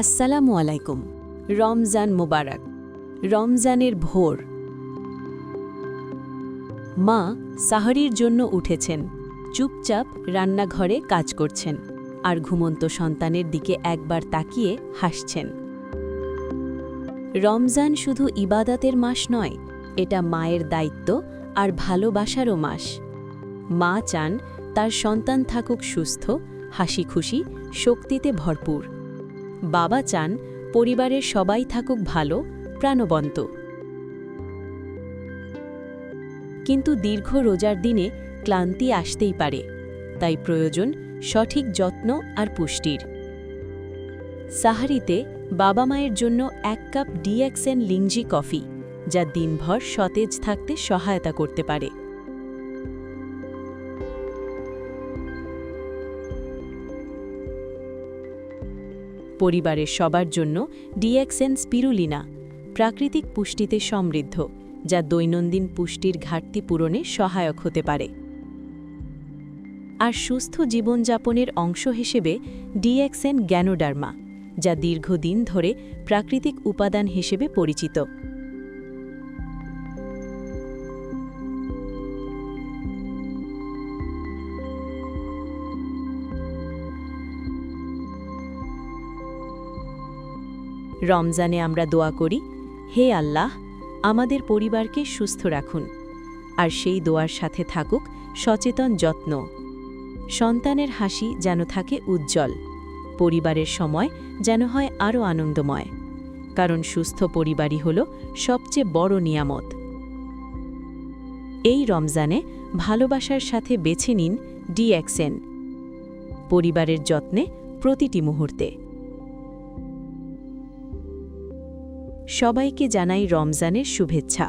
আসসালামু আলাইকুম। রমজান মোবারক। রমজানের ভোর। মা সাহরির জন্য উঠেছেন, চুপচাপ রান্নাঘরে কাজ করছেন আর ঘুমন্ত সন্তানের দিকে একবার তাকিয়ে হাসছেন। রমজান শুধু ইবাদতের মাস নয়, এটা মায়ের দায়িত্ব আর ভালোবাসারও মাস। মা চান তার সন্তান থাকুক সুস্থ, হাসি খুশি, শক্তিতে ভরপুর। বাবা চান পরিবারের সবাই থাকুক ভালো, প্রাণবন্ত। কিন্তু দীর্ঘ রোজার দিনে ক্লান্তি আসতেই পারে, তাই প্রয়োজন সঠিক যত্ন আর পুষ্টির। সাহারিতে বাবা মায়ের জন্য 1 কাপ ডিএক্সএন লিংজি কফি, যা দিনভর সতেজ থাকতে সহায়তা করতে পারে। পরিবারের সবার জন্য ডিএক্সএন স্পিরুলিনা, প্রাকৃতিক পুষ্টিতে সমৃদ্ধ, যা দৈনন্দিন পুষ্টির ঘাটতি পূরণে সহায়ক হতে পারে। আর সুস্থ জীবনযাপনের অংশ হিসেবে ডিএক্সএন গ্যানোডার্মা, যা দীর্ঘদিন ধরে প্রাকৃতিক উপাদান হিসেবে পরিচিত। রমজানে আমরা দোয়া করি, হে আল্লাহ, আমাদের পরিবারকে সুস্থ রাখুন, আর সেই দোয়ার সাথে থাকুক সচেতন যত্ন। সন্তানের হাসি যেন থাকে উজ্জ্বল, পরিবারের সময় যেন হয় আরও আনন্দময়, কারণ সুস্থ পরিবারই হল সবচেয়ে বড় নিয়ামত। এই রমজানে ভালোবাসার সাথে বেছে নিন ডিএক্সএন, পরিবারের যত্নে প্রতিটি মুহূর্তে। সবাইকে জানাই রমজানের শুভেচ্ছা।